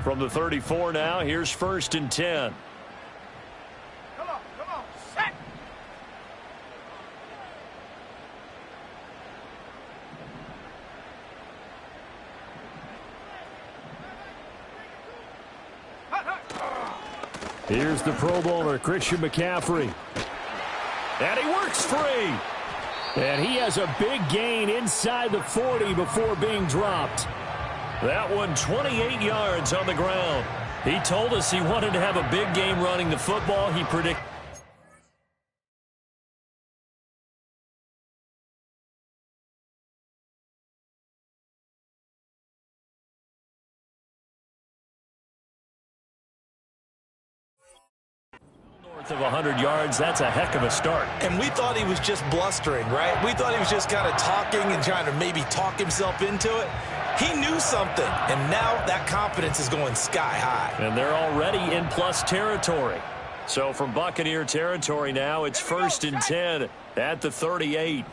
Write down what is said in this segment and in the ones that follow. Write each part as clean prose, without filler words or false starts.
From the 34 now, here's 1st and 10. Come on, set. Here's the Pro Bowler, Christian McCaffrey. And he works free. And he has a big gain inside the 40 before being dropped. That one 28 yards on the ground. He told us he wanted to have a big game running the football. He predicted. Of 100 yards, that's a heck of a start. And we thought he was just blustering, right? We thought he was just kind of talking and trying to maybe talk himself into it. He knew something, and now that confidence is going sky high. And they're already in plus territory. So from Buccaneer territory now, it's 1st and 10 at the 38.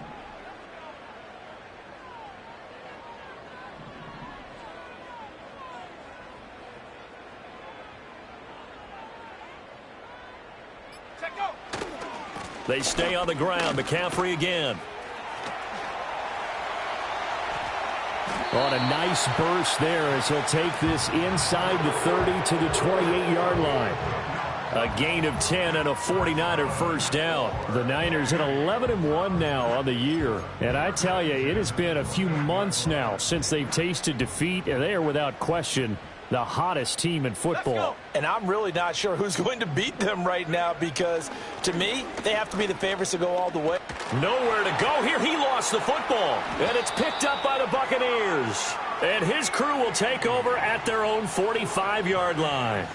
They stay on the ground. McCaffrey again. On a nice burst there as he'll take this inside the 30 to the 28-yard line. A gain of 10 and a 49er first down. The Niners at 11-1 now on the year. And I tell you, it has been a few months now since they've tasted defeat, and they are without question the hottest team in football. And I'm really not sure who's going to beat them right now because, to me, they have to be the favorites to go all the way. Nowhere to go here. He lost the football, and it's picked up by the Buccaneers. And his crew will take over at their own 45-yard line.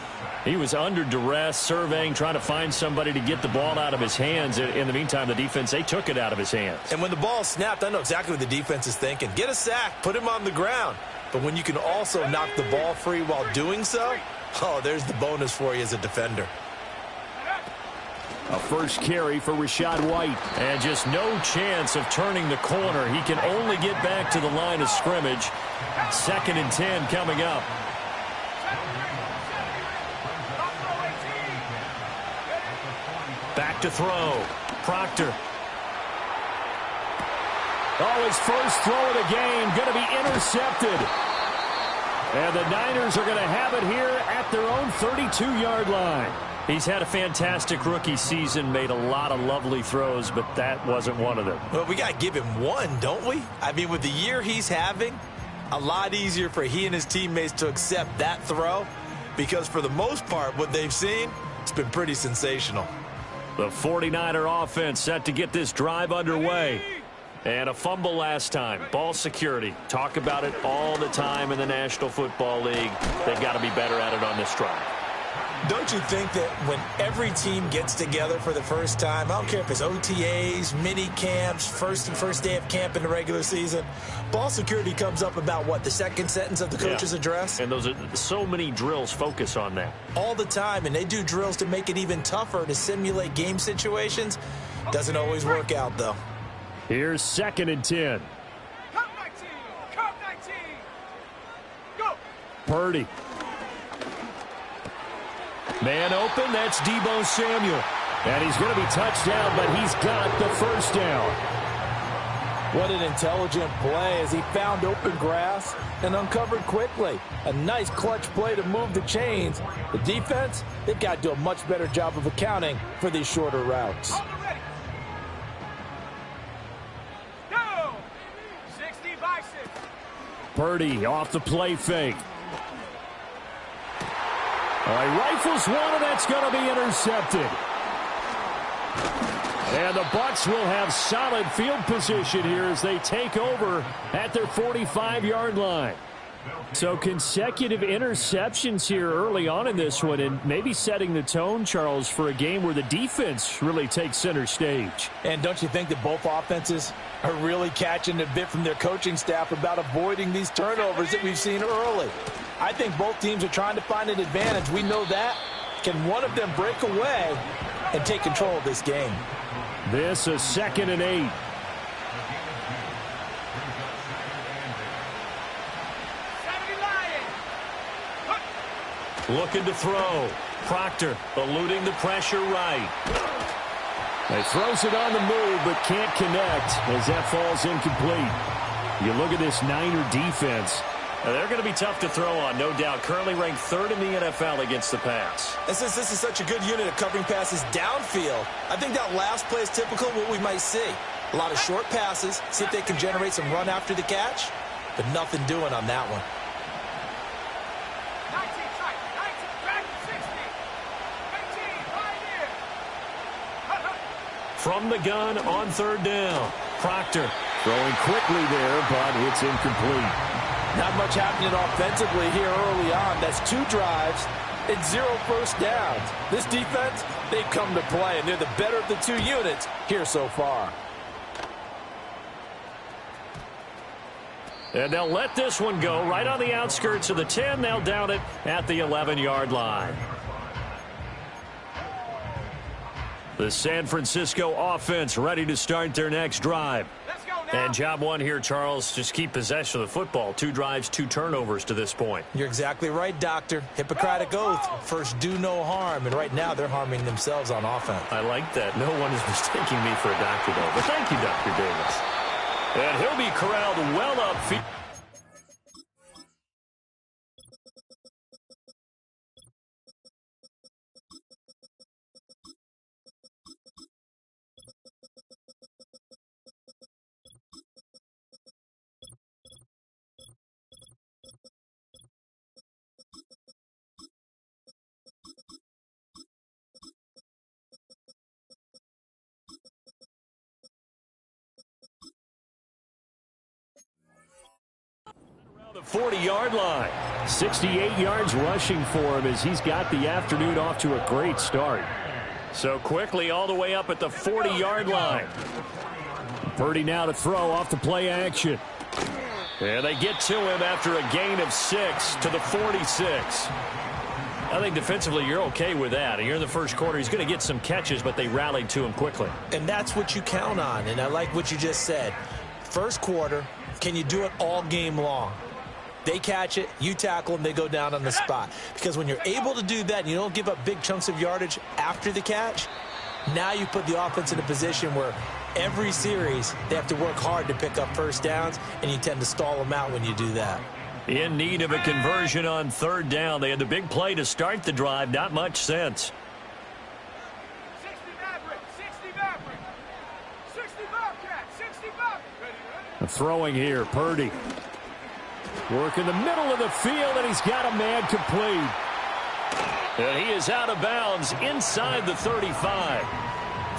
He was under duress, surveying, trying to find somebody to get the ball out of his hands. In the meantime, the defense, they took it out of his hands. And when the ball snapped, I know exactly what the defense is thinking. Get a sack, put him on the ground. But when you can also knock the ball free while doing so, oh, there's the bonus for you as a defender. A first carry for Rachaad White. And just no chance of turning the corner. He can only get back to the line of scrimmage. 2nd and 10 coming up. Back to throw. Proctor. Oh, his first throw of the game going to be intercepted. And the Niners are going to have it here at their own 32-yard line. He's had a fantastic rookie season, made a lot of lovely throws, but that wasn't one of them. Well, we got to give him one, don't we? I mean, with the year he's having, a lot easier for he and his teammates to accept that throw because for the most part, what they've seen, it's been pretty sensational. The 49er offense set to get this drive underway. And a fumble last time. Ball security. Talk about it all the time in the National Football League. They've got to be better at it on this drive. Don't you think that when every team gets together for the first time, I don't care if it's OTAs, mini camps, first day of camp in the regular season, ball security comes up about what, the second sentence of the coach's address? And those are so many drills focus on that. All the time, and they do drills to make it even tougher to simulate game situations. Doesn't always work out, though. Here's 2nd and 10. Come 19, come 19. Go. Purdy. Man open, that's Deebo Samuel. And he's going to be touched down, but he's got the first down. What an intelligent play as he found open grass and uncovered quickly. A nice clutch play to move the chains. The defense, they've got to do a much better job of accounting for these shorter routes. Purdy off the play fake. All right, rifles one, and that's going to be intercepted. And the Bucs will have solid field position here as they take over at their 45-yard line. So consecutive interceptions here early on in this one, and maybe setting the tone, Charles, for a game where the defense really takes center stage. And don't you think that both offenses are really catching a bit from their coaching staff about avoiding these turnovers that we've seen early? I think both teams are trying to find an advantage. We know that. Can one of them break away and take control of this game? This is 2nd and 8. Looking to throw. Proctor eluding the pressure right. He throws it on the move but can't connect as that falls incomplete. You look at this Niner defense. They're going to be tough to throw on, no doubt. Currently ranked 3rd in the NFL against the pass. And since this is such a good unit of covering passes downfield, I think that last play is typical of what we might see. A lot of short passes, see if they can generate some run after the catch, but nothing doing on that one. 19 tight, 19 back, 60. 18, right here. From the gun on 3rd down. Proctor throwing quickly there, but it's incomplete. Not much happening offensively here early on. That's 2 drives and 0 first downs. This defense, they've come to play, and they're the better of the 2 units here so far. And they'll let this one go right on the outskirts of the 10. They'll down it at the 11-yard line. The San Francisco offense ready to start their next drive. Let's go now. And job one here, Charles, just keep possession of the football. 2 drives, 2 turnovers to this point. You're exactly right, Doctor. Hippocratic oath. First, do no harm. And right now, they're harming themselves on offense. I like that. No one is mistaking me for a doctor, though. But thank you, Dr. Davis. And he'll be corralled well upfield. The 40-yard line. 68 yards rushing for him as he's got the afternoon off to a great start. So quickly all the way up at the 40-yard line. Purdy now to throw off the play action. And they get to him after a gain of 6 to the 46. I think defensively you're okay with that. Here in the first quarter, he's going to get some catches, but they rallied to him quickly. And that's what you count on, and I like what you just said. First quarter, can you do it all game long? They catch it, you tackle them, they go down on the spot. Because when you're able to do that and you don't give up big chunks of yardage after the catch, now you put the offense in a position where every series they have to work hard to pick up first downs, and you tend to stall them out when you do that. In need of a conversion on 3rd down. They had the big play to start the drive. Not much sense. 60 Maverick, 60 Maverick, 60 Bobcat, 60 Bobcat. Ready? Throwing here, Purdy. Work in the middle of the field, and he's got a man complete. And he is out of bounds inside the 35.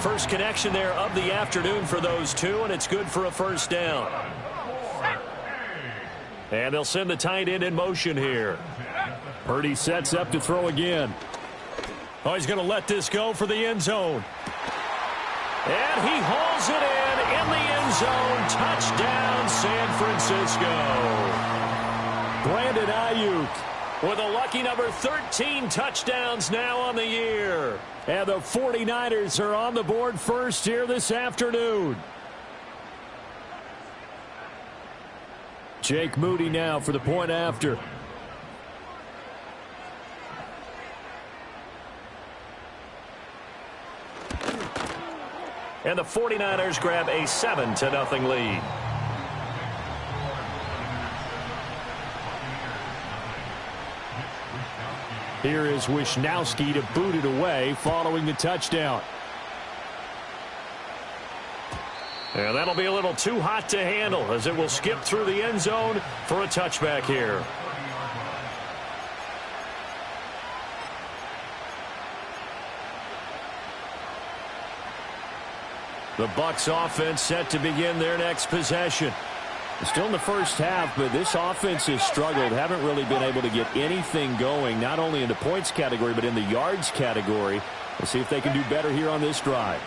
First connection there of the afternoon for those 2, and it's good for a first down. And they'll send the tight end in motion here. Purdy sets up to throw again. Oh, he's going to let this go for the end zone. And he hauls it in the end zone. Touchdown, San Francisco. Brandon Ayuk with a lucky number 13 touchdowns now on the year. And the 49ers are on the board first here this afternoon. Jake Moody now for the point after. And the 49ers grab a 7-0 lead. Here is Wishnowski to boot it away following the touchdown. And that'll be a little too hot to handle as it will skip through the end zone for a touchback here. The Bucs offense set to begin their next possession. Still in the first half, but this offense has struggled. Haven't really been able to get anything going, not only in the points category, but in the yards category. We'll see if they can do better here on this drive.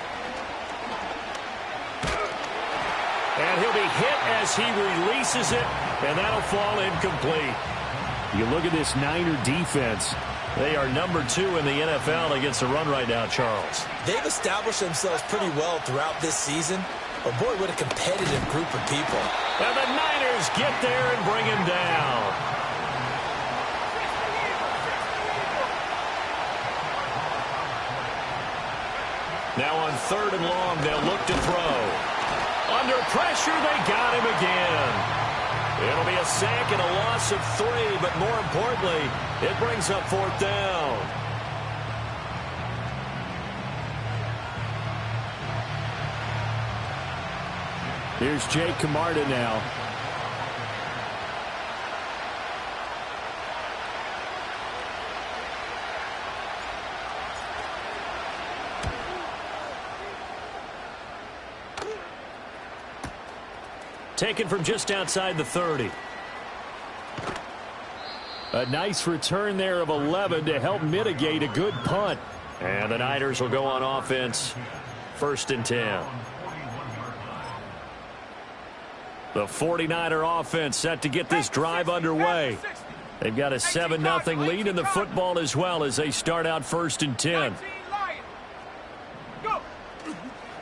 And he'll be hit as he releases it, and that'll fall incomplete. You look at this Niner defense. They are number 2 in the NFL against the run right now, Charles. They've established themselves pretty well throughout this season. But, boy, what a competitive group of people. And the Niners get there and bring him down. Now on 3rd and long, they'll look to throw. Under pressure, they got him again. It'll be a sack and a loss of 3, but more importantly, it brings up 4th down. Here's Jake Camarda now. Taken from just outside the 30. A nice return there of 11 to help mitigate a good punt. And the Niners will go on offense. 1st and 10. The 49er offense set to get this drive underway. They've got a 7-0 lead in the football as well as they start out 1st and 10.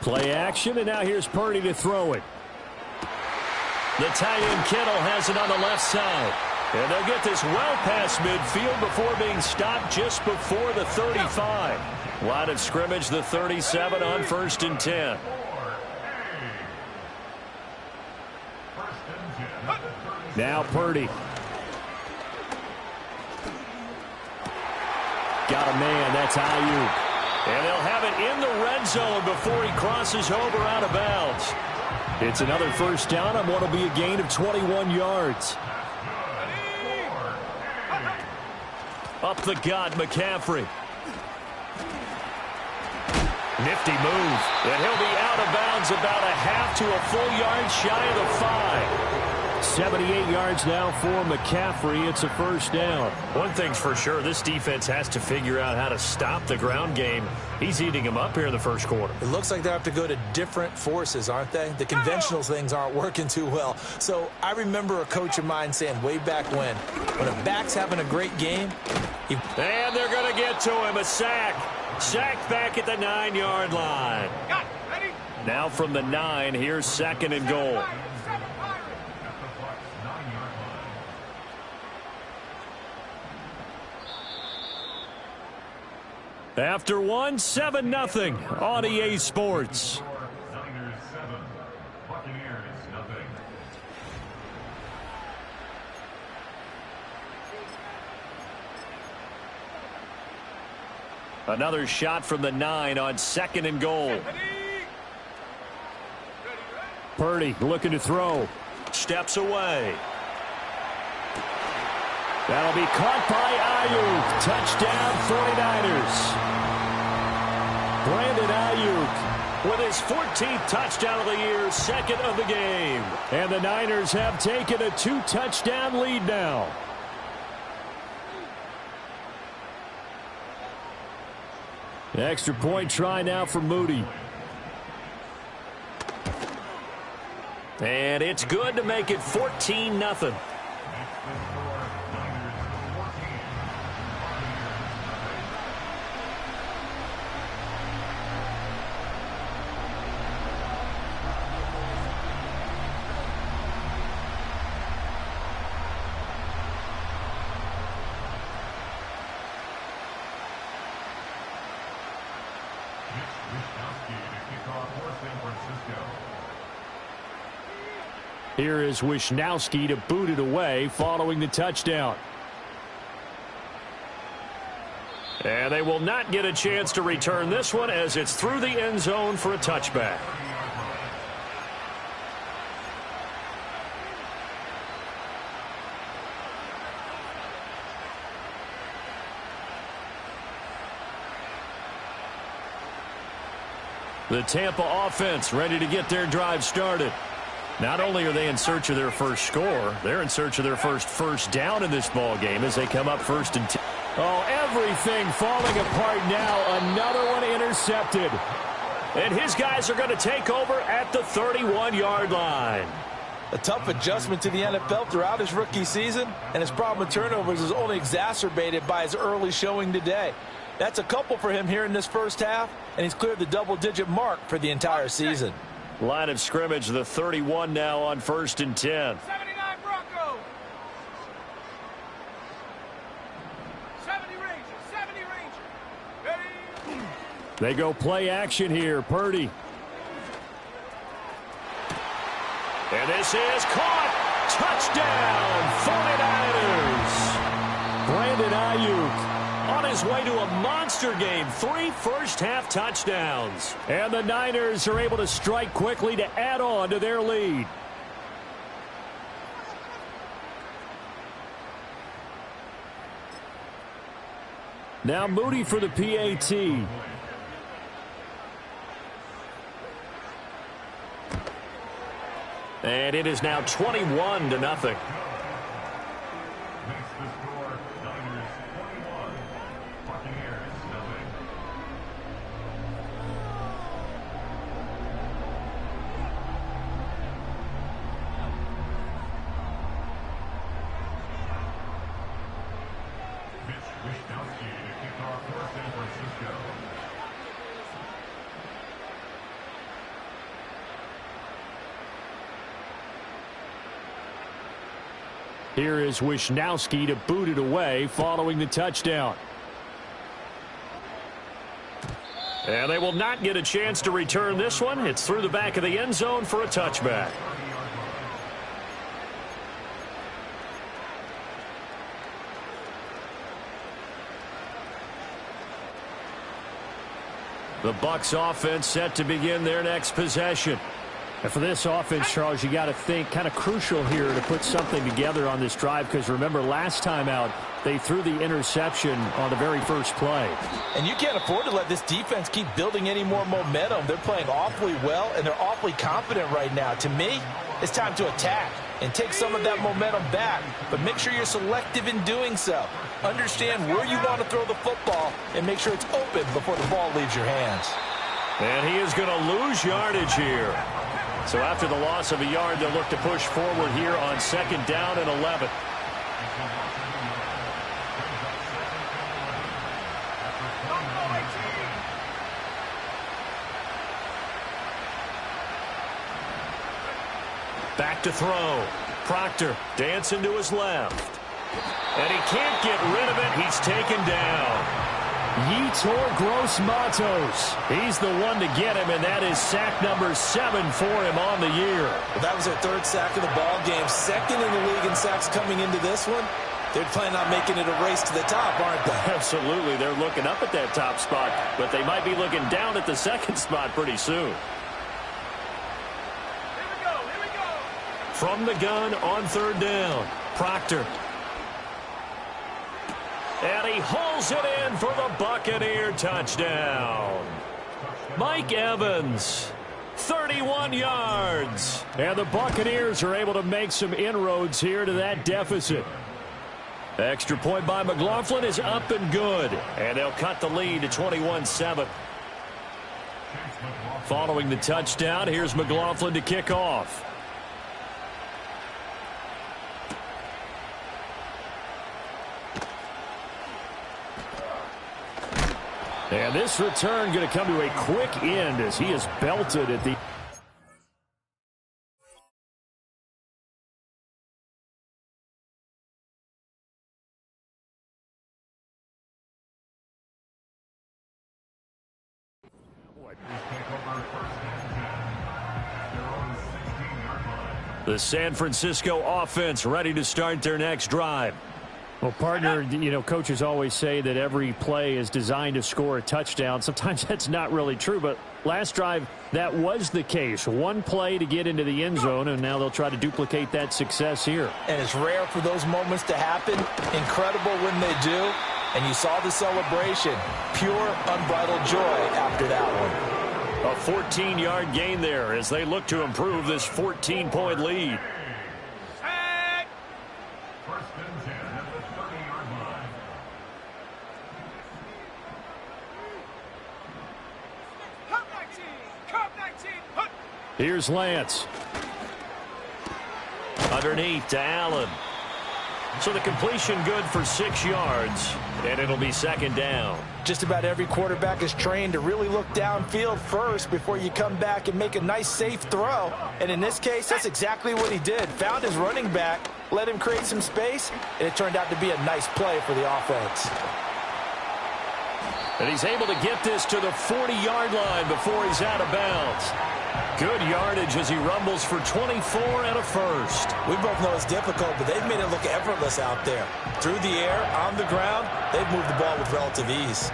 Play action, and now here's Purdy to throw it. The tie-in Kittle has it on the left side. And they'll get this well past midfield before being stopped just before the 35. Line of scrimmage, the 37 on 1st and 10. Now Purdy. Got a man, that's Ayuk. And they'll have it in the red zone before he crosses over out of bounds. It's another 1st down on what will be a gain of 21 yards. Up the gut, McCaffrey. Nifty move. And he'll be out of bounds about a half to a full yard shy of the 5. 78 yards now for McCaffrey. It's a 1st down. One thing's for sure, this defense has to figure out how to stop the ground game. He's eating them up here in the 1st quarter. It looks like they have to go to different forces, aren't they? The conventional things aren't working too well. So I remember a coach of mine saying way back when a back's having a great game. And they're going to get to him. A sack. Sacked back at the 9-yard line. Now from the 9, here's 2nd and goal. After 1, 7-0 on EA Sports. Niners 7, Buccaneers nothing. Another shot from the 9 on 2nd and goal. Purdy looking to throw. Steps away. That'll be caught by Ayuk. Touchdown 49ers. Brandon Ayuk With his 14th touchdown of the year, 2nd of the game. And the Niners have taken a 2-touchdown lead now. Extra point try now for Moody. And it's good to make it 14-0. Here is Wishnowski to boot it away following the touchdown. And they will not get a chance to return this one as it's through the end zone for a touchback. The Tampa offense ready to get their drive started. Not only are they in search of their first score, they're in search of their first down in this ball game as they come up 1st and 10. Oh, everything falling apart now. Another one intercepted. And his guys are going to take over at the 31-yard line. A tough adjustment to the NFL throughout his rookie season, and his problem with turnovers is only exacerbated by his early showing today. That's a couple for him here in this first half, and he's cleared the double-digit mark for the entire season. Line of scrimmage, the 31 now on 1st and 10. 79 Broncos. 70 Rangers. 70 Rangers. Ready? They go play action here. Purdy. And this is caught. Touchdown, 49ers. Brandon Ayuk on his way to a monster game. 3 first-half touchdowns. And the Niners are able to strike quickly to add on to their lead. Now Moody for the PAT. And it is now 21-0. Makes the score Niners 21, Buccaneers 0. Mitch Wishnowsky to kick off for San Francisco. Here is Wishnowsky to boot it away following the touchdown. And they will not get a chance to return this one. It's through the back of the end zone for a touchback. The Bucs offense set to begin their next possession. And for this offense, Charles, you got to think kind of crucial here to put something together on this drive, because remember last time out they threw the interception on the very first play. And you can't afford to let this defense keep building any more momentum. They're playing awfully well, and they're awfully confident right now. To me, it's time to attack and take some of that momentum back, but make sure you're selective in doing so. Understand where you want to throw the football and make sure it's open before the ball leaves your hands. And he is going to lose yardage here. So after the loss of a yard, they'll look to push forward here on 2nd down and 11. Back to throw. Proctor dancing to his left. And he can't get rid of it. He's taken down. Yetur Gross-Matos. He's the one to get him, and that is sack number 7 for him on the year. Well, that was their 3rd sack of the ball game. 2nd in the league in sacks coming into this one. They're planning on making it a race to the top, aren't they? Absolutely. They're looking up at that top spot, but they might be looking down at the 2nd spot pretty soon. From the gun on 3rd down, Proctor. And he hauls it in for the Buccaneer touchdown. Mike Evans, 31 yards. And the Buccaneers are able to make some inroads here to that deficit. Extra point by McLaughlin is up and good. And they'll cut the lead to 21-7. Following the touchdown, here's McLaughlin to kick off. And this return going to come to a quick end as he is belted at the... The San Francisco offense ready to start their next drive. Well, partner, you know, coaches always say that every play is designed to score a touchdown. Sometimes that's not really true, but last drive, that was the case. One play to get into the end zone, and now they'll try to duplicate that success here. And it's rare for those moments to happen. Incredible when they do. And you saw the celebration. Pure, unbridled joy after that one. A 14-yard gain there as they look to improve this 14-point lead. Here's Lance. Underneath to Allen. So the completion good for 6 yards, and it'll be 2nd down. Just about every quarterback is trained to really look downfield first before you come back and make a nice, safe throw. And in this case, that's exactly what he did. Found his running back, let him create some space, and it turned out to be a nice play for the offense. And he's able to get this to the 40-yard line before he's out of bounds. Good yardage as he rumbles for 24 and a first. We both know it's difficult, but they've made it look effortless out there. Through the air, on the ground, they've moved the ball with relative ease.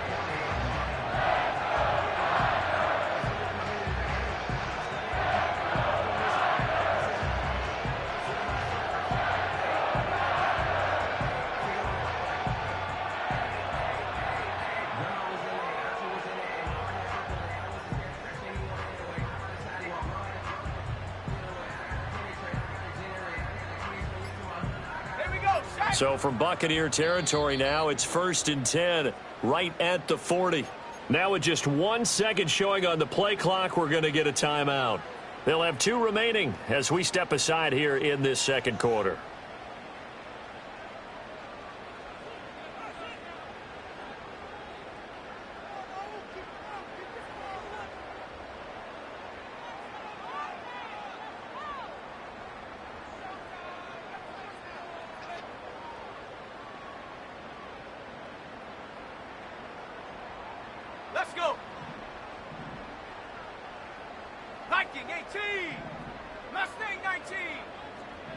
So from Buccaneer territory now, it's 1st and 10, right at the 40. Now with just 1 second showing on the play clock, we're going to get a timeout. They'll have 2 remaining as we step aside here in this second quarter. Let's go. Viking 18. Mustang 19.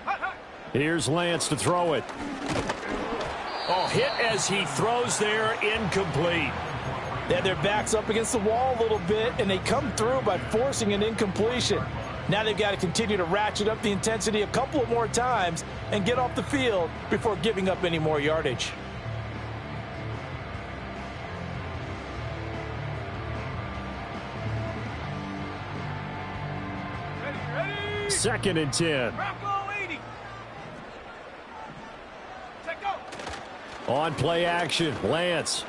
Hut, hut. Here's Lance to throw it. Oh, hit as he throws there, incomplete. They had their backs up against the wall a little bit, and they come through by forcing an incompletion. Now they've got to continue to ratchet up the intensity a couple of more times and get off the field before giving up any more yardage. Ready. 2nd and 10. Bronco 80. Take go. On play action, Lance.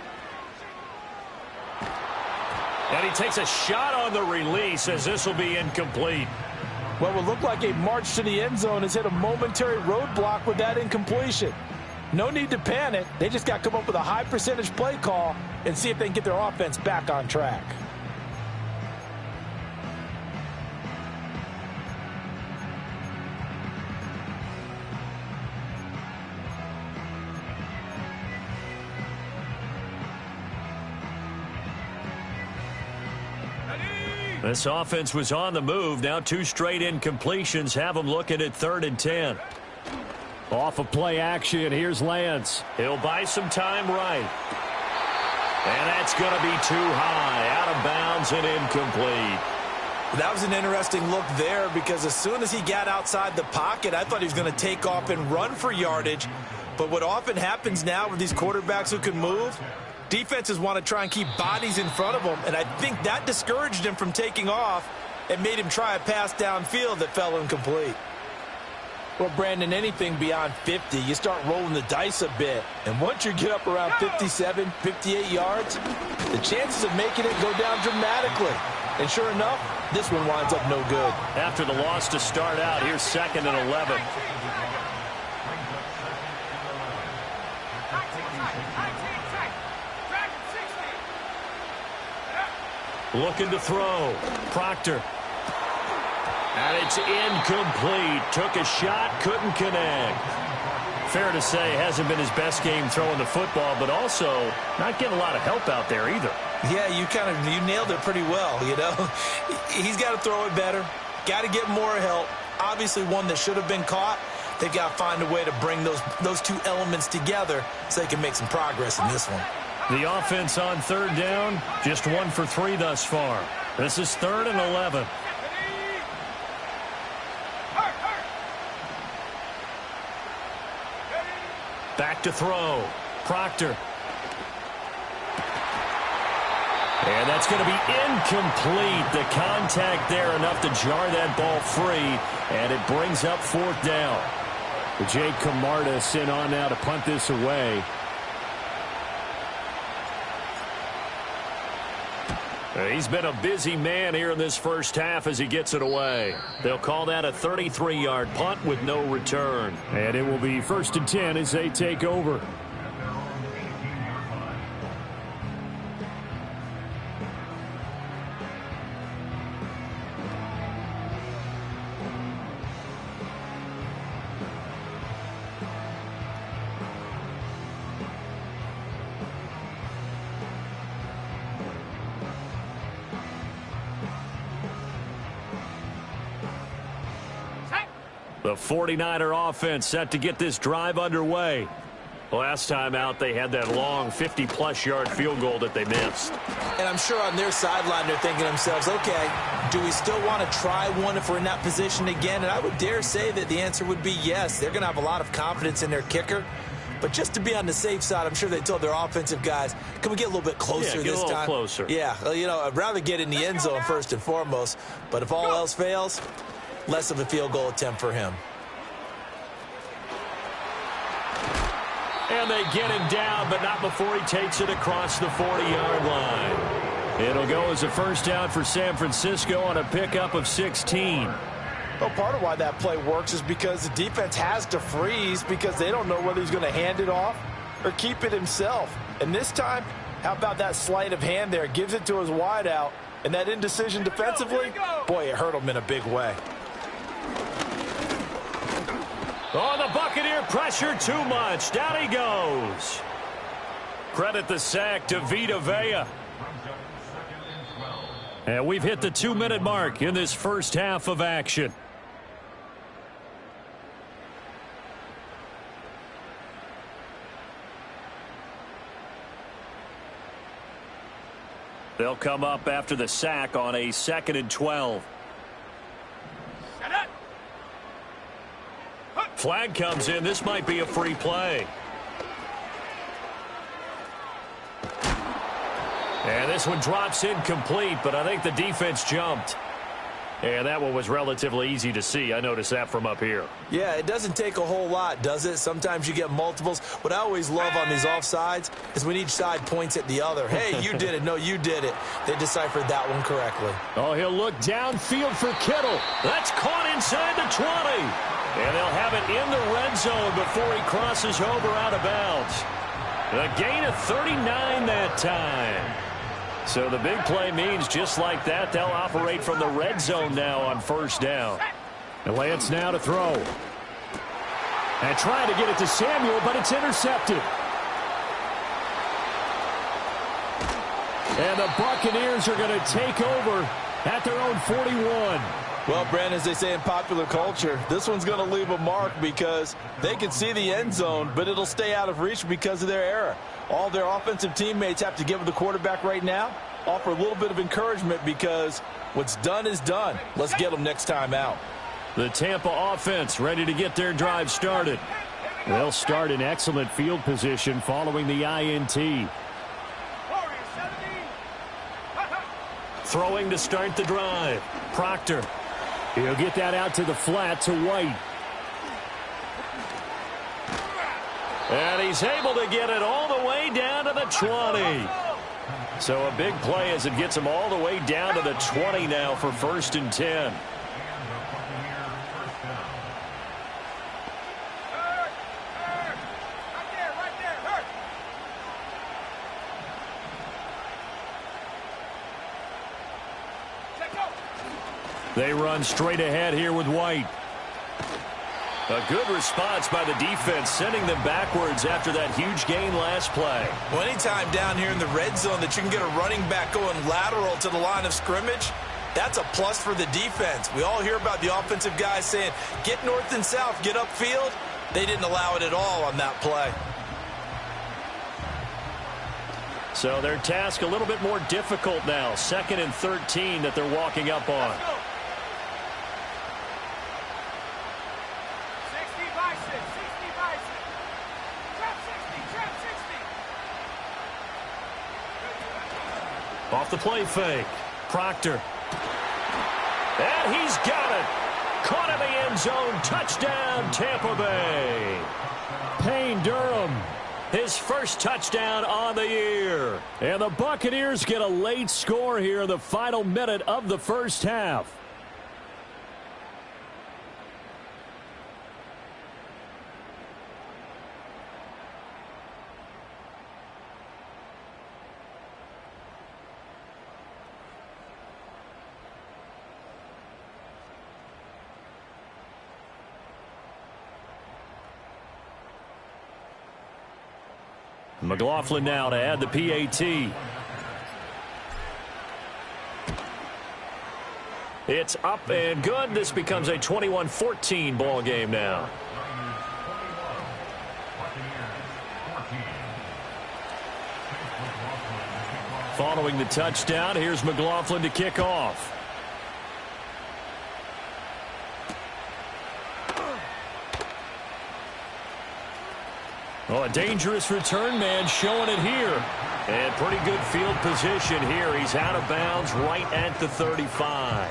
And he takes a shot on the release as this will be incomplete. What would look like a march to the end zone has hit a momentary roadblock with that incompletion. No need to panic. They just got to come up with a high percentage play call and see if they can get their offense back on track. This offense was on the move. Now 2 straight incompletions have them looking at 3rd and 10. Off of play action, here's Lance. He'll buy some time right. And that's going to be too high. Out of bounds and incomplete. That was an interesting look there because as soon as he got outside the pocket, I thought he was going to take off and run for yardage. But what often happens now with these quarterbacks who can move, defenses want to try and keep bodies in front of them, and I think that discouraged him from taking off and made him try a pass downfield that fell incomplete. Well, Brandon, anything beyond 50, you start rolling the dice a bit. And once you get up around 57, 58 yards, the chances of making it go down dramatically. And sure enough, this one winds up no good. After the loss to start out, here's 2nd and 11. Looking to throw. Proctor. And it's incomplete. Took a shot, couldn't connect. Fair to say, hasn't been his best game throwing the football, but also not getting a lot of help out there either. Yeah, you nailed it pretty well, you know. He's got to throw it better. Got to get more help. Obviously one that should have been caught. They've got to find a way to bring those 2 elements together so they can make some progress in this one. The offense on 3rd down, just 1 for 3 thus far. This is 3rd and 11. Back to throw. Proctor. And that's going to be incomplete. The contact there enough to jar that ball free, and it brings up 4th down. Jake Camarda sent on now to punt this away. He's been a busy man here in this first half as he gets it away. They'll call that a 33-yard punt with no return. And it will be 1st and 10 as they take over. The 49er offense set to get this drive underway. Last time out, they had that long 50-plus yard field goal that they missed. And I'm sure on their sideline they're thinking to themselves, okay, do we still want to try one if we're in that position again? And I would dare say that the answer would be yes. They're going to have a lot of confidence in their kicker. But just to be on the safe side, I'm sure they told their offensive guys, can we get a little bit closer this time? Closer. Yeah, well, you know, I'd rather get in the end zone first and foremost. But if all else fails, less of a field goal attempt for him. And they get him down, but not before he takes it across the 40-yard line. It'll go as a first down for San Francisco on a pickup of 16. Well, part of why that play works is because the defense has to freeze because they don't know whether he's going to hand it off or keep it himself. And this time, how about that sleight of hand there? Gives it to his wideout. And that indecision defensively, boy, it hurt him in a big way. Oh, the Buccaneer pressure too much. Down he goes. Credit the sack to Vita Vea. And we've hit the 2-minute mark in this first half of action. They'll come up after the sack on a 2nd and 12. Flag comes in. This might be a free play. And this one drops incomplete, but I think the defense jumped. And that one was relatively easy to see. I noticed that from up here. Yeah, it doesn't take a whole lot, does it? Sometimes you get multiples. What I always love on these offsides is when each side points at the other. Hey, you did it. No, you did it. They deciphered that one correctly. Oh, he'll look downfield for Kittle. That's caught inside the 20. And they'll have it in the red zone before he crosses over out of bounds. A gain of 39 that time. So the big play means just like that, they'll operate from the red zone now on first down. The Lance now to throw. And trying to get it to Samuel, but it's intercepted. And the Buccaneers are going to take over at their own 41. Well, Brandon, as they say in popular culture, this one's going to leave a mark because they can see the end zone, but it'll stay out of reach because of their error. All their offensive teammates have to give the quarterback right now, offer a little bit of encouragement because what's done is done. Let's get them next time out. The Tampa offense ready to get their drive started. They'll start in excellent field position following the INT. Throwing to start the drive. Proctor. He'll get that out to the flat to White. And he's able to get it all the way down to the 20. So a big play as it gets him all the way down to the 20 now for 1st and 10. They run straight ahead here with White. A good response by the defense, sending them backwards after that huge gain last play. Well, anytime down here in the red zone that you can get a running back going lateral to the line of scrimmage, that's a plus for the defense. We all hear about the offensive guys saying, get north and south, get upfield. They didn't allow it at all on that play. So their task a little bit more difficult now. 2nd and 13 that they're walking up on. Off the play fake. Proctor. And he's got it. Caught in the end zone. Touchdown, Tampa Bay. Payne Durham. His first touchdown on the year. And the Buccaneers get a late score here in the final minute of the first half. McLaughlin now to add the PAT. It's up and good. This becomes a 21-14 ball game now. Following the touchdown, here's McLaughlin to kick off. Oh, a dangerous return man showing it here. And pretty good field position here. He's out of bounds right at the 35.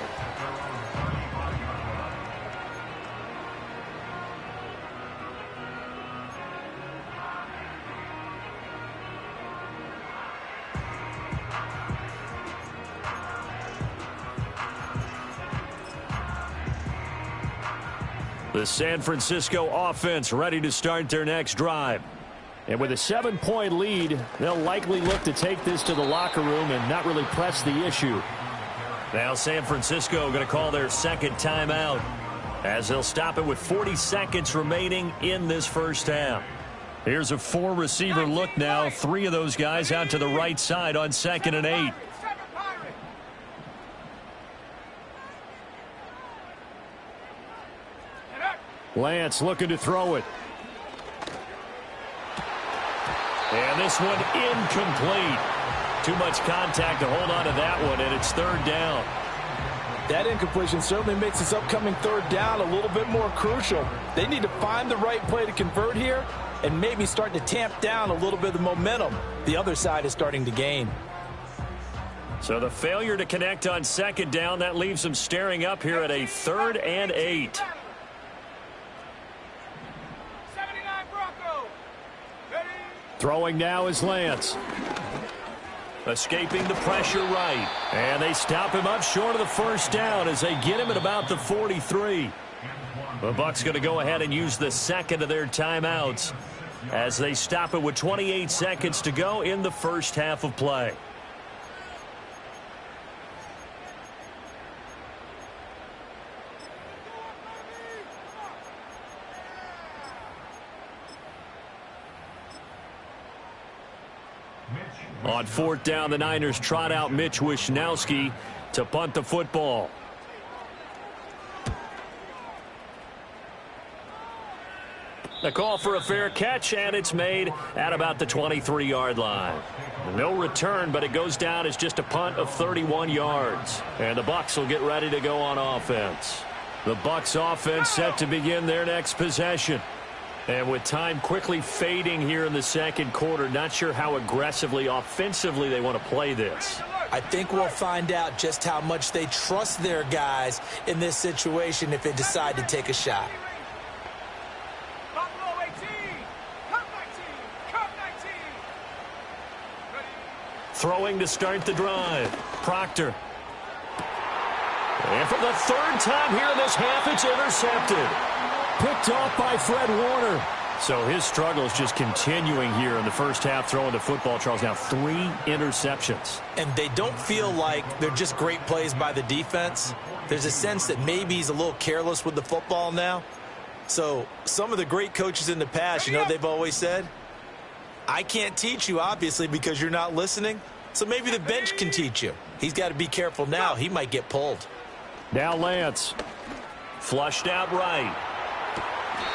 The San Francisco offense ready to start their next drive. And with a 7-point lead, they'll likely look to take this to the locker room and not really press the issue. Now San Francisco going to call their second timeout as they'll stop it with 40 seconds remaining in this first half. Here's a 4-receiver look now. 3 of those guys out to the right side on 2nd and 8. Lance looking to throw it. And this one incomplete. Too much contact to hold on to that one, and it's 3rd down. That incompletion certainly makes this upcoming 3rd down a little bit more crucial. They need to find the right play to convert here and maybe start to tamp down a little bit of the momentum the other side is starting to gain. So the failure to connect on 2nd down, that leaves them staring up here at a 3rd and 8. Throwing now is Lance. Escaping the pressure right. And they stop him up short of the 1st down as they get him at about the 43. The Bucs going to go ahead and use the 2nd of their timeouts as they stop it with 28 seconds to go in the first half of play. On 4th down, the Niners trot out Mitch Wishnowsky to punt the football. The call for a fair catch, and it's made at about the 23-yard line. No return, but it goes down as just a punt of 31 yards. And the Bucs will get ready to go on offense. The Bucs offense set to begin their next possession. And with time quickly fading here in the 2nd quarter, not sure how aggressively, offensively they want to play this. I think we'll find out just how much they trust their guys in this situation if they decide to take a shot. Throwing to start the drive. Proctor. And for the 3rd time here in this half, it's intercepted. Picked off by Fred Warner. So his struggles just continuing here in the first half, throwing the football. Charles, now 3 interceptions. And they don't feel like they're just great plays by the defense. There's a sense that maybe he's a little careless with the football now. So some of the great coaches in the past, you know, they've always said, I can't teach you, obviously, because you're not listening. So maybe the bench can teach you. He's got to be careful now. He might get pulled. Now Lance. Flushed out right.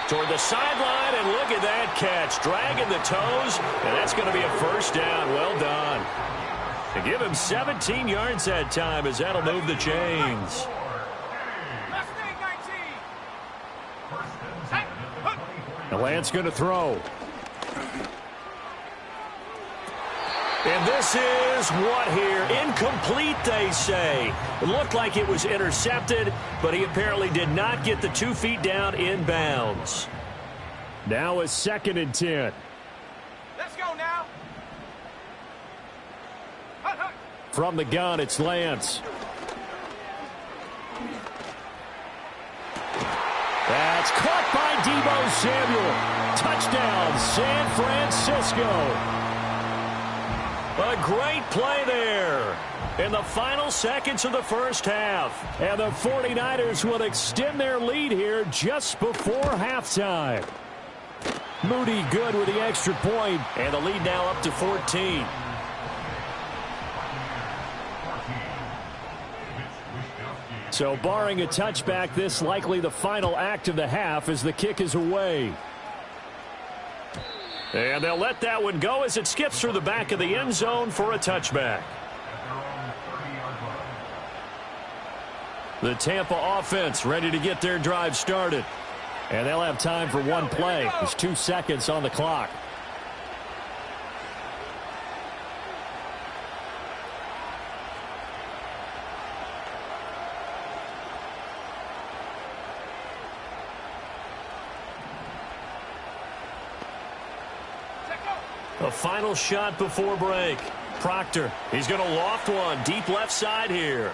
Toward the sideline, and look at that catch. Dragging the toes, and that's going to be a 1st down. Well done. To give him 17 yards that time as that'll move the chains. The Lance going to throw. And this is what here? Incomplete, they say. It looked like it was intercepted, but he apparently did not get the 2 feet down in bounds. Now a 2nd and 10. Let's go now. Hut, hut. From the gun, it's Lance. That's caught by Deebo Samuel. Touchdown, San Francisco. A great play there in the final seconds of the first half. And the 49ers will extend their lead here just before halftime. Moody good with the extra point. And the lead now up to 14. So barring a touchback, this likely the final act of the half as the kick is away. And they'll let that one go as it skips through the back of the end zone for a touchback. The Tampa offense ready to get their drive started. And they'll have time for one play. There's 2 seconds on the clock. A final shot before break. Proctor, he's going to loft one deep left side here.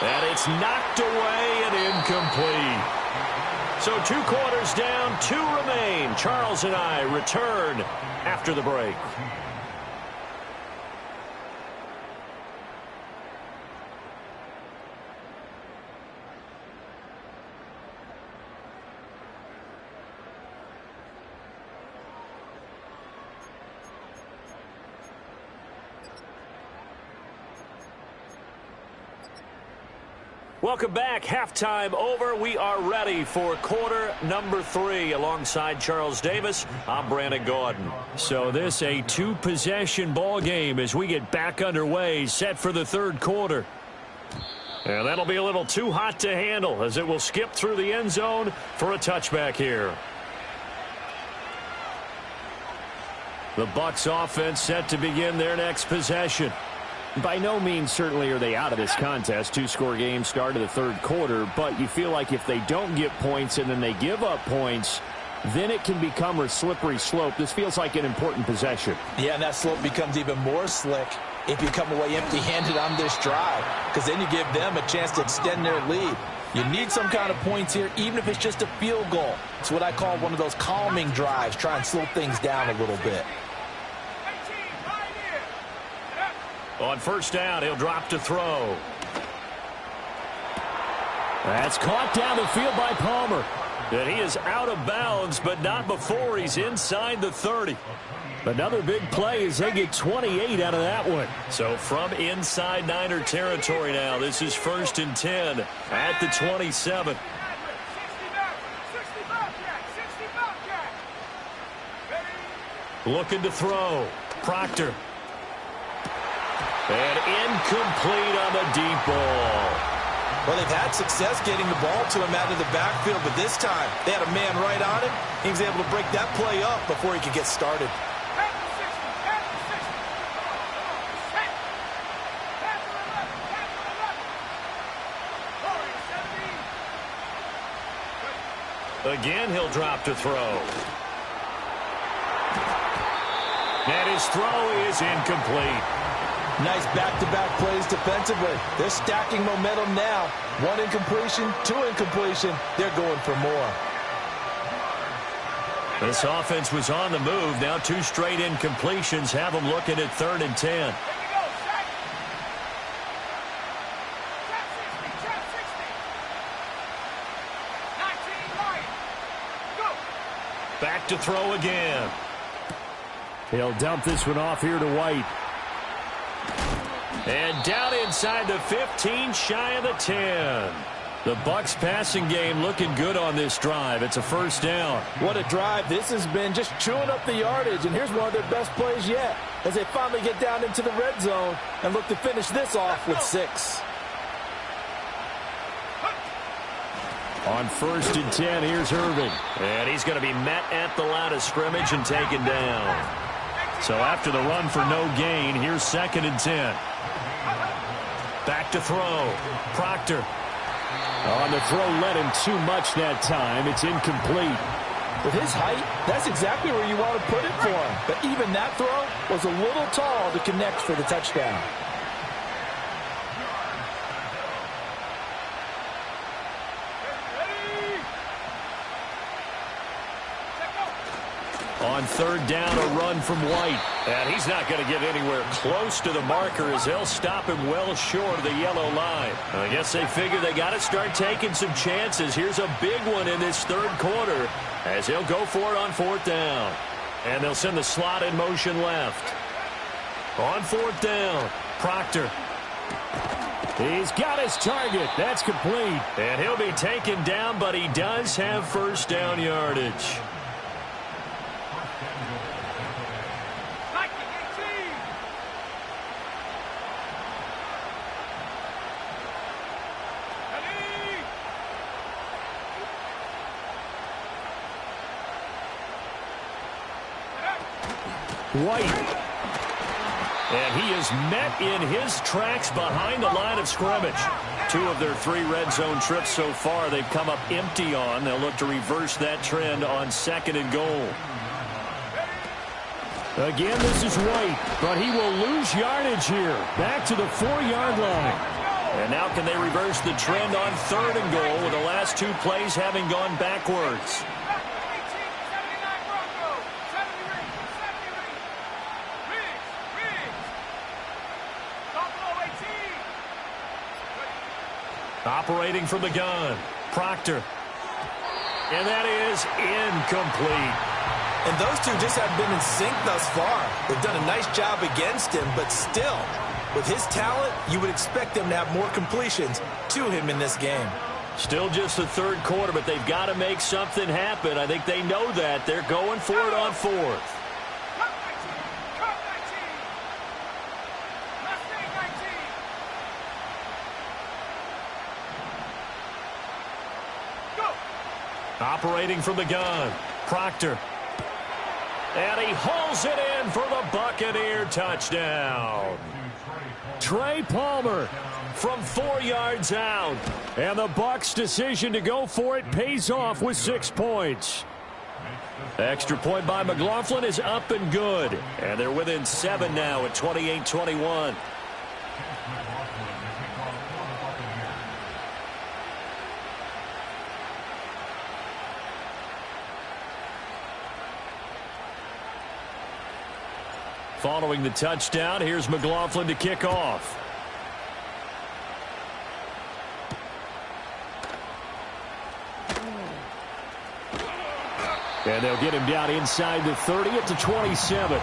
And it's knocked away and incomplete. So 2 quarters down, 2 remain. Charles and I return after the break. Welcome back. Halftime over. We are ready for quarter number 3. Alongside Charles Davis, I'm Brandon Gordon. So this a 2-possession ball game as we get back underway, set for the 3rd quarter. And that'll be a little too hot to handle as it will skip through the end zone for a touchback here. The Bucs offense set to begin their next possession. By no means certainly are they out of this contest. 2-score game, start of the 3rd quarter. But you feel like if they don't get points and then they give up points, then it can become a slippery slope. This feels like an important possession. Yeah, and that slope becomes even more slick if you come away empty-handed on this drive, because then you give them a chance to extend their lead. You need some kind of points here, even if it's just a field goal. It's what I call one of those calming drives. Try and slow things down a little bit. On first down, he'll drop to throw. That's caught down the field by Palmer. And he is out of bounds, but not before he's inside the 30. Another big play as they get 28 out of that one. So from inside Niner territory now, this is 1st and 10 at the 27. Looking to throw. Proctor. And incomplete on the deep ball. Well, they've had success getting the ball to him out of the backfield, but this time they had a man right on him. He was able to break that play up before he could get started. Again, he'll drop to throw. And his throw is incomplete. Nice back-to-back plays defensively. They're stacking momentum now. 1 incompletion, 2 incompletion. They're going for more. This offense was on the move. Now 2 straight incompletions have them looking at 3rd and 10. Back to throw again. He'll dump this one off here to White. And down inside the 15, shy of the 10. The Bucs passing game looking good on this drive. It's a first down. What a drive this has been, just chewing up the yardage. And here's one of their best plays yet as they finally get down into the red zone and look to finish this off with 6. On 1st and 10, here's Irving. And he's going to be met at the line of scrimmage and taken down. So after the run for no gain, here's 2nd and 10. Back to throw. Proctor. On the throw, led him too much that time. It's incomplete. With his height, that's exactly where you want to put it for him. But even that throw was a little tall to connect for the touchdown. On 3rd down, a run from White. And he's not going to get anywhere close to the marker as they'll stop him well short of the yellow line. I guess they figure they got to start taking some chances. Here's a big one in this 3rd quarter as he'll go for it on 4th down. And they'll send the slot in motion left. On 4th down, Proctor. He's got his target. That's complete. And he'll be taken down, but he does have first down yardage. White. And he is met in his tracks behind the line of scrimmage. 2 of their 3 red zone trips so far they've come up empty on. They'll look to reverse that trend on 2nd and goal. Again, this is White, but he will lose yardage here. Back to the 4-yard line. And now can they reverse the trend on 3rd and goal with the last 2 plays having gone backwards? Operating from the gun, Proctor. And that is incomplete. And those two just haven't been in sync thus far. They've done a nice job against him, but still, with his talent, you would expect them to have more completions to him in this game. Still just the 3rd quarter, but they've got to make something happen. I think they know that. They're going for it on 4th. Operating from the gun, Proctor. And he hauls it in for the Buccaneer touchdown. Trey Palmer from 4 yards out. And the Bucs' decision to go for it pays off with 6 points. Extra point by McLaughlin is up and good. And they're within 7 now at 28-21. Following the touchdown, here's McLaughlin to kick off. And they'll get him down inside the 30 at the 27.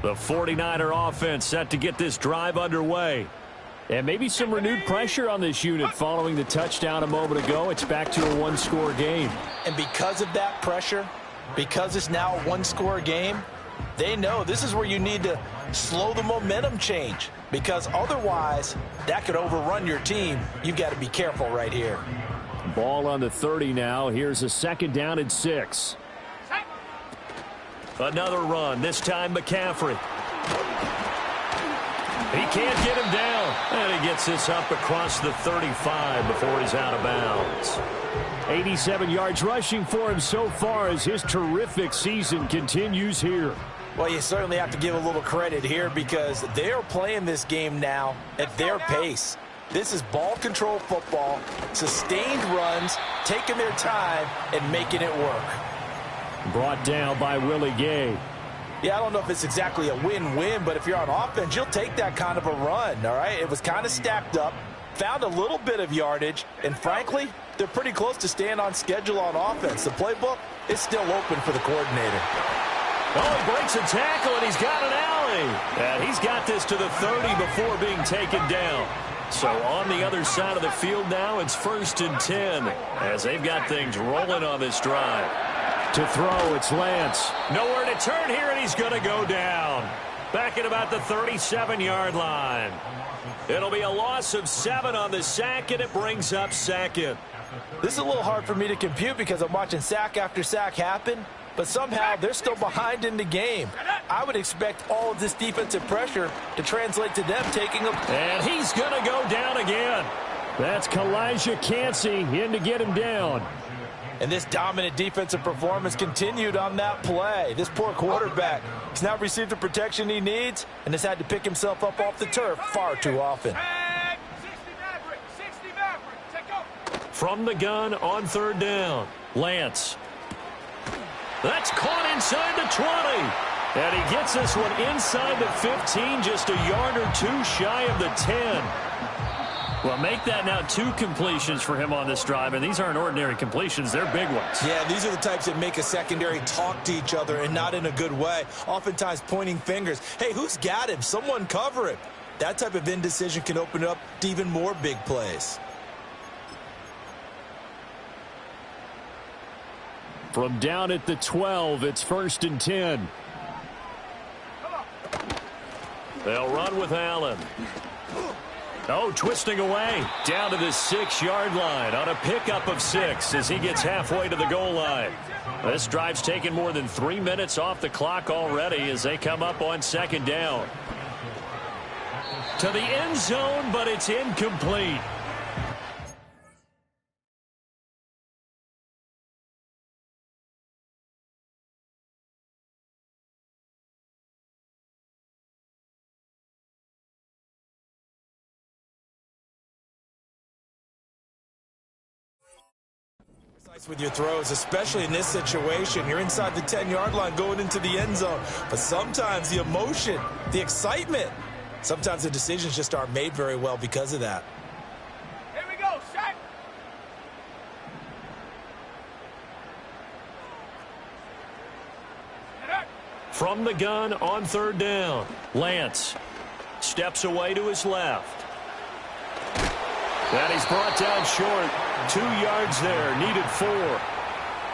The 49er offense set to get this drive underway. And maybe some renewed pressure on this unit following the touchdown a moment ago. It's back to a 1-score game. And because of that pressure, because it's now a 1-score game, they know this is where you need to slow the momentum change, because otherwise that could overrun your team. You've got to be careful right here. Ball on the 30 now. Here's a 2nd down and 6. Another run, this time McCaffrey. He can't get him down. And he gets this up across the 35 before he's out of bounds. 87 yards rushing for him so far as his terrific season continues here. Well, you certainly have to give a little credit here because they are playing this game now at their pace. This is ball control football, sustained runs, taking their time and making it work. Brought down by Willie Gay. Yeah, I don't know if it's exactly a win-win, but if you're on offense, you'll take that kind of a run, all right? It was kind of stacked up, found a little bit of yardage, and frankly, they're pretty close to staying on schedule on offense. The playbook is still open for the coordinator. Oh, he breaks a tackle, and he's got an alley. And he's got this to the 30 before being taken down. So on the other side of the field now, it's 1st and 10 as they've got things rolling on this drive. To throw, it's Lance. Nowhere to turn here, and he's going to go down. Back at about the 37-yard line. It'll be a loss of 7 on the sack, and it brings up 2nd. This is a little hard for me to compute because I'm watching sack after sack happen, but somehow they're still behind in the game. I would expect all of this defensive pressure to translate to them taking a... And he's going to go down again. That's Kalijah Cansey in to get him down. And this dominant defensive performance continued on that play. This poor quarterback has now received the protection he needs and has had to pick himself up off the turf far too often. From the gun on 3rd down, Lance. That's caught inside the 20. And he gets this one inside the 15, just a yard or two shy of the 10. Well, make that now 2 completions for him on this drive, and these aren't ordinary completions. They're big ones. Yeah, these are the types that make a secondary talk to each other and not in a good way, oftentimes pointing fingers. Hey, who's got him? Someone cover him. That type of indecision can open up to even more big plays. From down at the 12, it's 1st and 10. They'll run with Allen. Oh, twisting away. Down to the 6-yard line on a pickup of 6 as he gets halfway to the goal line. This drive's taken more than 3 minutes off the clock already as they come up on 2nd down. To the end zone, but it's incomplete. With your throws, especially in this situation. You're inside the 10-yard line going into the end zone. But sometimes the emotion, the excitement, sometimes the decisions just aren't made very well because of that. Here we go, set. From the gun on 3rd down, Lance steps away to his left. And he's brought down short. 2 yards there, needed 4.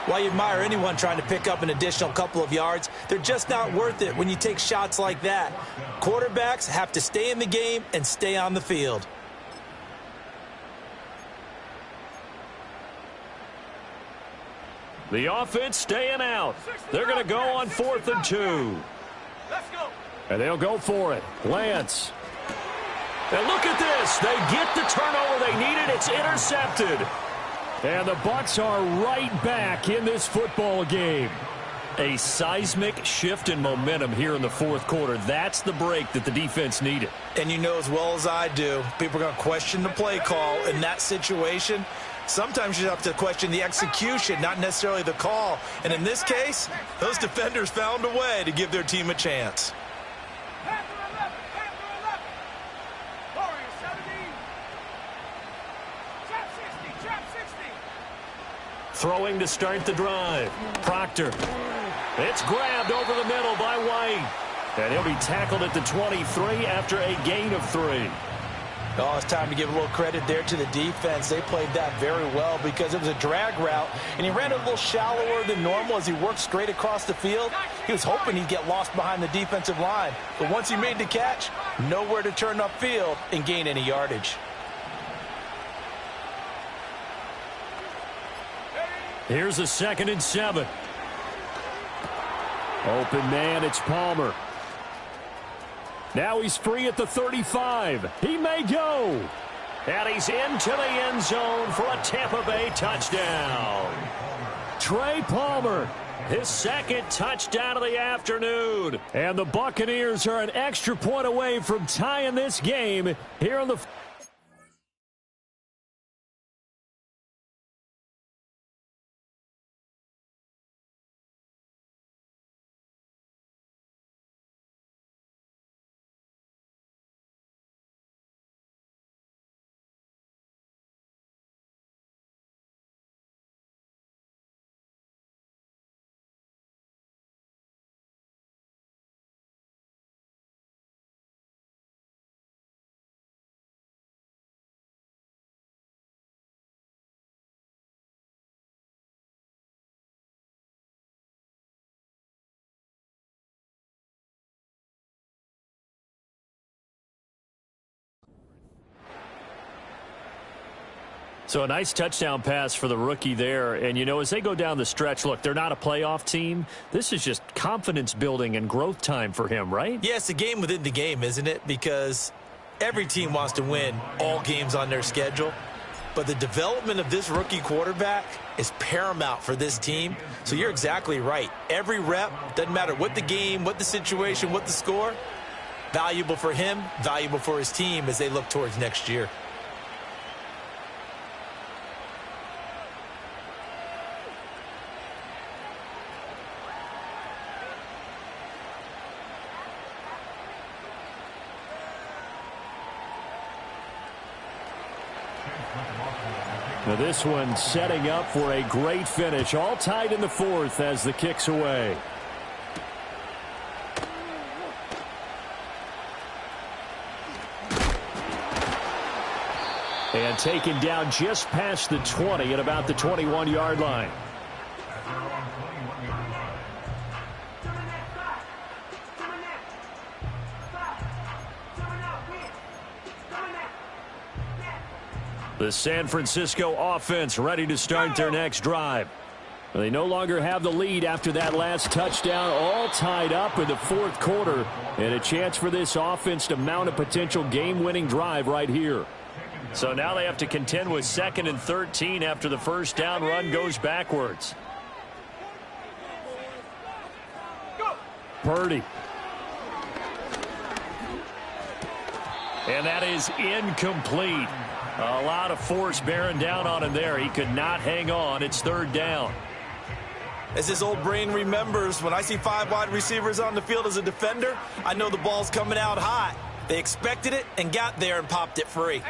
While you admire anyone trying to pick up an additional couple of yards, they're just not worth it when you take shots like that. Quarterbacks have to stay in the game and stay on the field. The offense staying out. They're going to go on 4th and 2. Let's go. And they'll go for it. Lance. And look at this. They get the turnover they needed. It's intercepted. And the Bucs are right back in this football game. A seismic shift in momentum here in the 4th quarter. That's the break that the defense needed. And you know as well as I do, people are going to question the play call in that situation. Sometimes you have to question the execution, not necessarily the call. And in this case, those defenders found a way to give their team a chance. Throwing to start the drive. Proctor. It's grabbed over the middle by White. And he'll be tackled at the 23 after a gain of 3. Oh, it's time to give a little credit there to the defense. They played that very well because it was a drag route, and he ran a little shallower than normal as he worked straight across the field. He was hoping he'd get lost behind the defensive line. But once he made the catch, nowhere to turn upfield and gain any yardage. Here's a 2nd and 7. Open man, it's Palmer. Now he's free at the 35. He may go. And he's into the end zone for a Tampa Bay touchdown. Trey Palmer. His 2nd touchdown of the afternoon. And the Buccaneers are an extra point away from tying this game here on the... So a nice touchdown pass for the rookie there. And, you know, as they go down the stretch, look, they're not a playoff team. This is just confidence building and growth time for him, right? Yeah, it's a game within the game, isn't it? Because every team wants to win all games on their schedule. But the development of this rookie quarterback is paramount for this team. So you're exactly right. Every rep, doesn't matter what the game, what the situation, what the score, valuable for him, valuable for his team as they look towards next year. Now this one setting up for a great finish. All tied in the fourth as the kick's away. And taken down just past the 20 at about the 21-yard line. The San Francisco offense ready to start their next drive. They no longer have the lead after that last touchdown, all tied up in the fourth quarter, and a chance for this offense to mount a potential game-winning drive right here. So now they have to contend with 2nd and 13 after the first down run goes backwards. Purdy. And that is incomplete. A lot of force bearing down on him there. He could not hang on. It's 3rd down. As his old brain remembers, when I see 5 wide receivers on the field as a defender, I know the ball's coming out hot. They expected it and got there and popped it free.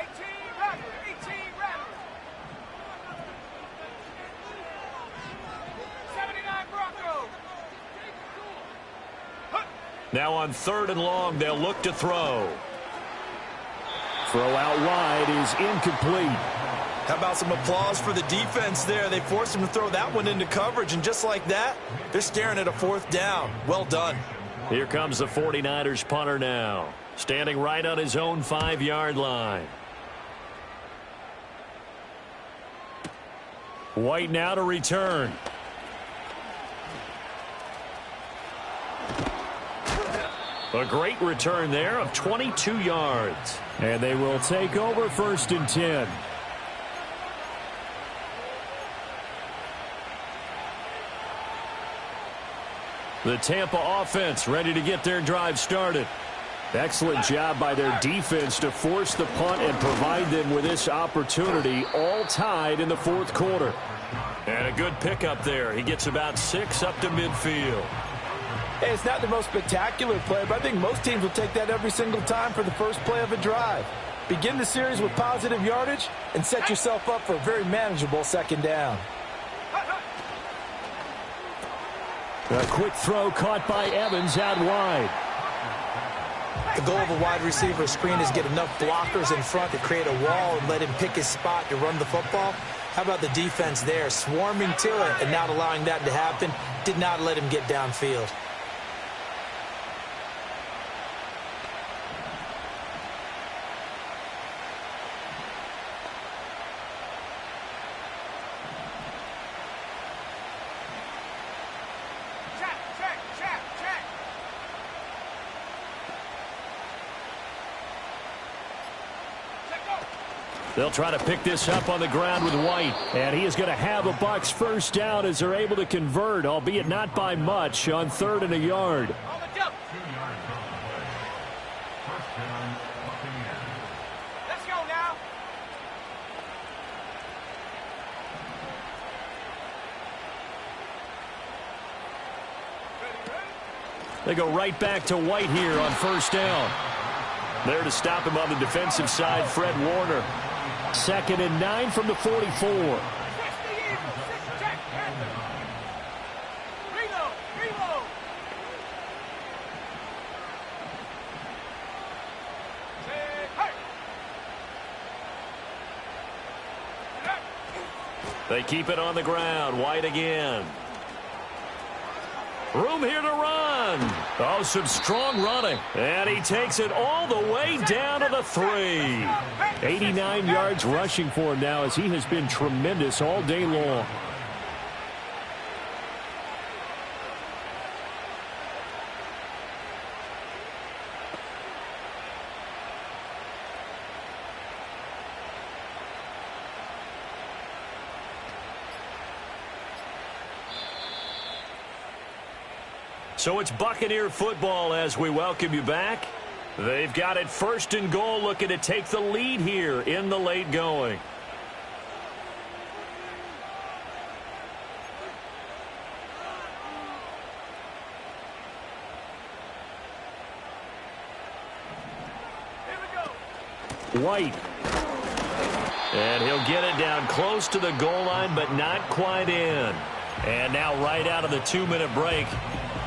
Now on 3rd and long, they'll look to throw. Throw out wide is incomplete. How about some applause for the defense there? They forced him to throw that one into coverage, and just like that, they're staring at a 4th down. Well done. Here comes the 49ers punter now, standing right on his own 5-yard line. White now to return. A great return there of 22 yards. And they will take over 1st and 10. The Tampa offense ready to get their drive started. Excellent job by their defense to force the punt and provide them with this opportunity, all tied in the fourth quarter. And a good pickup there. He gets about 6 up to midfield. Hey, it's not the most spectacular play, but I think most teams will take that every single time for the first play of a drive. Begin the series with positive yardage and set yourself up for a very manageable 2nd down. A quick throw caught by Evans out wide. The goal of a wide receiver screen is get enough blockers in front to create a wall and let him pick his spot to run the football. How about the defense there, swarming to it and not allowing that to happen? Did not let him get downfield. They'll try to pick this up on the ground with White. And he is going to have a Bucs 1st down as they're able to convert, albeit not by much, on 3rd and a yard. Let's go now. They go right back to White here on 1st down. There to stop him on the defensive side, Fred Warner. 2nd and 9 from the 44. They keep it on the ground. White again. Room here to run. Oh, some strong running. And he takes it all the way down to the 3. 89 yards rushing for him now as he has been tremendous all day long. So it's Buccaneer football as we welcome you back. They've got it 1st and goal, looking to take the lead here in the late going. White. And he'll get it down close to the goal line, but not quite in. And now right out of the 2-minute break,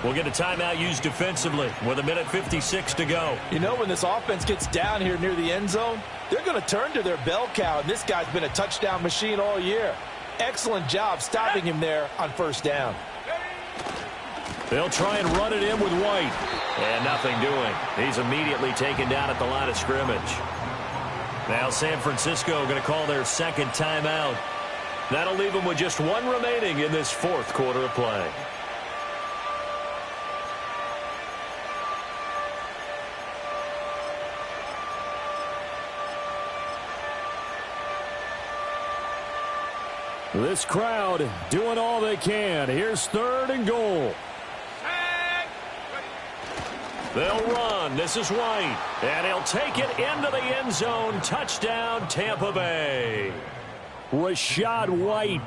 we'll get a timeout used defensively with 1:56 to go. You know, when this offense gets down here near the end zone, they're going to turn to their bell cow, and this guy's been a touchdown machine all year. Excellent job stopping him there on first down. They'll try and run it in with White. And nothing doing. He's immediately taken down at the line of scrimmage. Now San Francisco going to call their second timeout. That'll leave them with just one remaining in this fourth quarter of play. This crowd doing all they can. Here's 3rd and goal. They'll run. This is White. And he'll take it into the end zone. Touchdown, Tampa Bay. Rashad White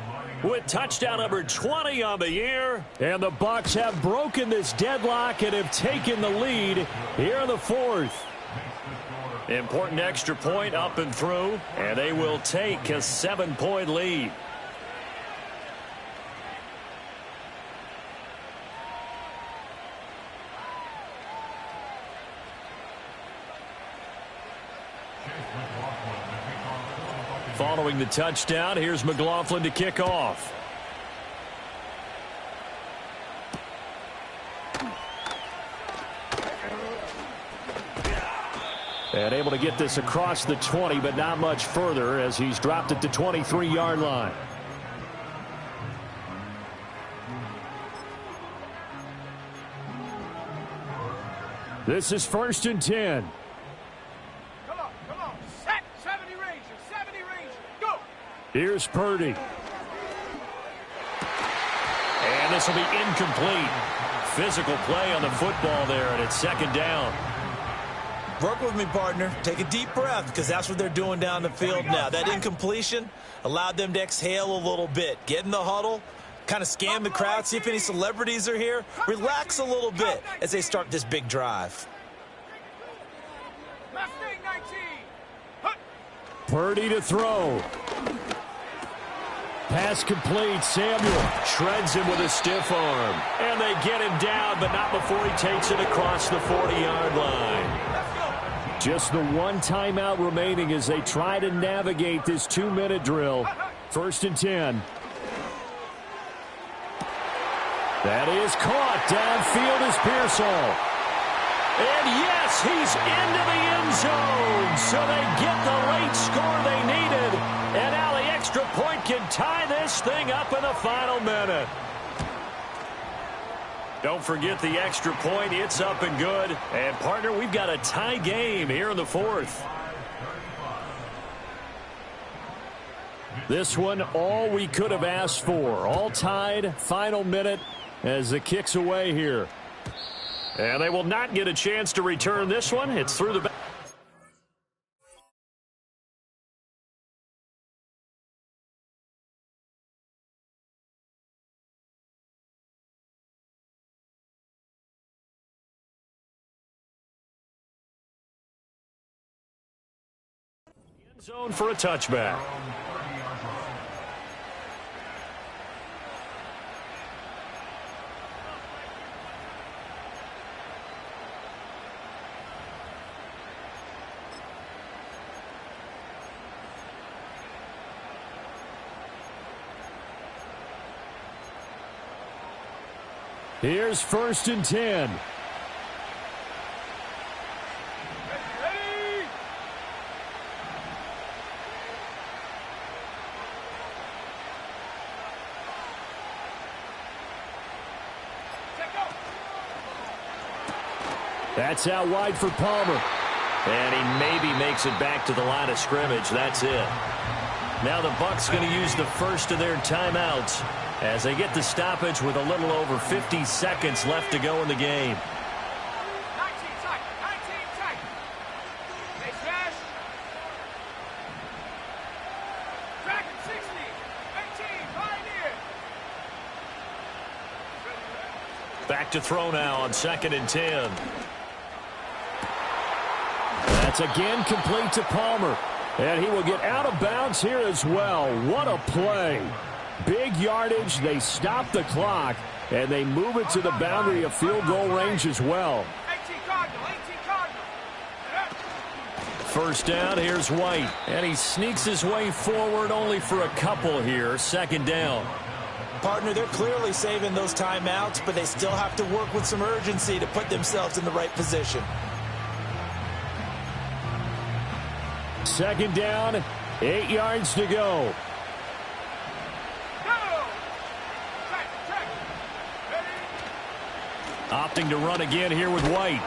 With touchdown number 20 on the year. And the Bucs have broken this deadlock and have taken the lead here in the 4th. Important extra point up and through. And they will take a 7-point lead. Following the touchdown, here's McLaughlin to kick off. And able to get this across the 20, but not much further as he's dropped it to 23-yard line. This is 1st and 10. Here's Purdy. And this will be incomplete. Physical play on the football there, and it's 2nd down. Work with me, partner. Take a deep breath, because that's what they're doing down the field now. That incompletion allowed them to exhale a little bit. Get in the huddle, kind of scan the crowd, see if any celebrities are here. Relax a little bit as they start this big drive. Purdy to throw. Pass complete. Samuel shreds him with a stiff arm. And they get him down, but not before he takes it across the 40-yard line. Just the one timeout remaining as they try to navigate this 2-minute drill. 1st and 10. That is caught. Downfield is Pearsall. And yes, he's into the end zone. So they get the late score they needed. And now the extra point can tie this thing up in the final minute. Don't forget the extra point. It's up and good. And, partner, we've got a tie game here in the 4th. This one, all we could have asked for. All tied, final minute as the kick's away here. And they will not get a chance to return this one. It's through the back. End zone for a touchback. Here's 1st and 10. That's out wide for Palmer. And he maybe makes it back to the line of scrimmage. That's it. Now the Bucs going to use the first of their timeouts as they get the stoppage with a little over 50 seconds left to go in the game. 19 tight. 19 tight. Hey, Smash. Dragon 60. 18. Pioneer. Back to throw now on 2nd and 10. That's again complete to Palmer. And he will get out of bounds downs here as well. What a play. Big yardage. They stop the clock, and they move it to the boundary of field goal range as well. 18 Cardinal, 18 Cardinal. First down, here's White. And he sneaks his way forward only for a couple here. Second down. Partner, they're clearly saving those timeouts, but they still have to work with some urgency to put themselves in the right position. Second down, 8 yards to go. Opting to run again here with White.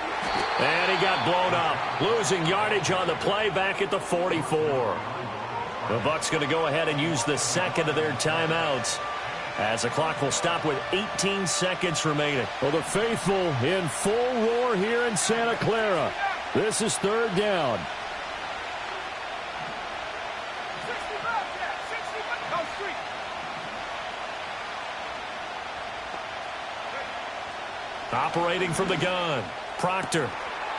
And he got blown up. Losing yardage on the play back at the 44. The Bucs going to go ahead and use the second of their timeouts, as the clock will stop with 18 seconds remaining. Well, the faithful in full roar here in Santa Clara. This is third down. 65, yeah, 65. Go street. Operating from the gun, Proctor.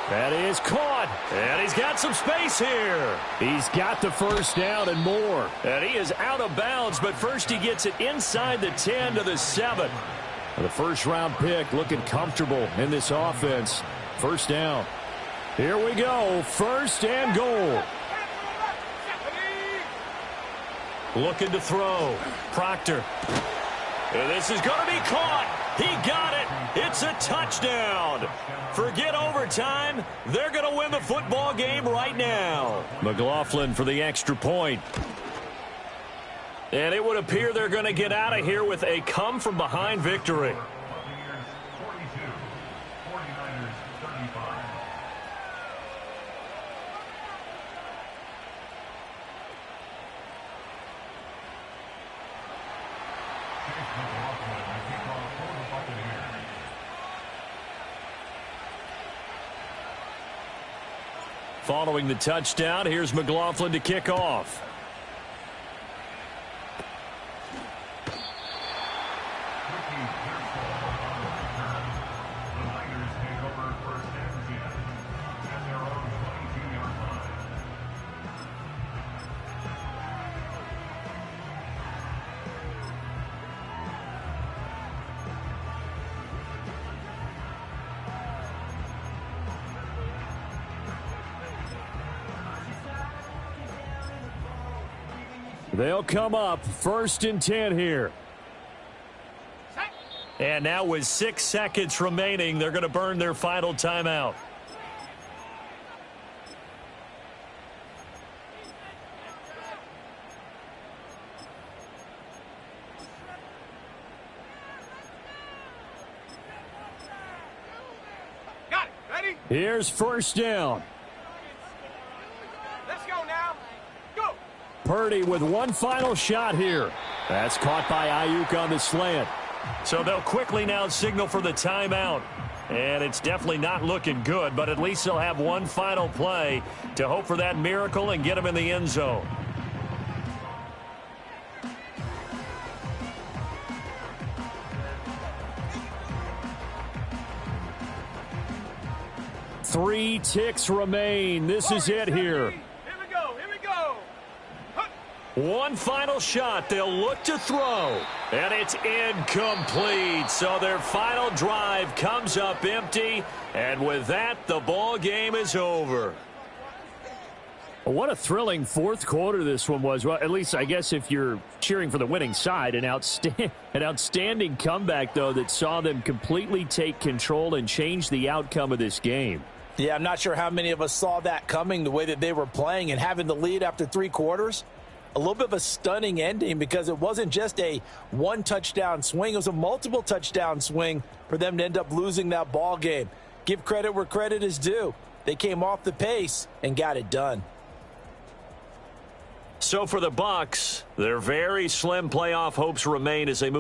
That is caught. And he's got some space here. He's got the first down and more. And he is out of bounds, but first he gets it inside the 10 to the 7. The first-round pick looking comfortable in this offense. First down. Here we go. First and goal. Looking to throw. Proctor. And this is going to be caught. He got it. It's a touchdown. Forget overtime. They're going to win the football game right now. McLaughlin for the extra point. And it would appear they're going to get out of here with a come-from-behind victory. Buccaneers 42, 49ers 35. Chase McLaughlin, the kickoff for the Buccaneers. Following the touchdown, here's McLaughlin to kick off. They'll come up first and 10 here. And now with 6 seconds remaining, they're going to burn their final timeout. Got it. Ready? Here's first down. Let's go now. Go. Purdy with one final shot here. That's caught by Ayuk on the slant. So they'll quickly now signal for the timeout. And it's definitely not looking good, but at least they'll have one final play to hope for that miracle and get them in the end zone. Three ticks remain. This is it here. Here we go. Here we go. One final shot. They'll look to throw. And it's incomplete. So their final drive comes up empty. And with that, the ball game is over. What a thrilling fourth quarter this one was. Well, at least I guess if you're cheering for the winning side, an outstanding comeback, though, that saw them completely take control and change the outcome of this game. Yeah, I'm not sure how many of us saw that coming, the way that they were playing and having the lead after 3 quarters. A little bit of a stunning ending because it wasn't just a one-touchdown swing. It was a multiple touchdown swing for them to end up losing that ball game. Give credit where credit is due. They came off the pace and got it done. So for the Bucs, their very slim playoff hopes remain as they move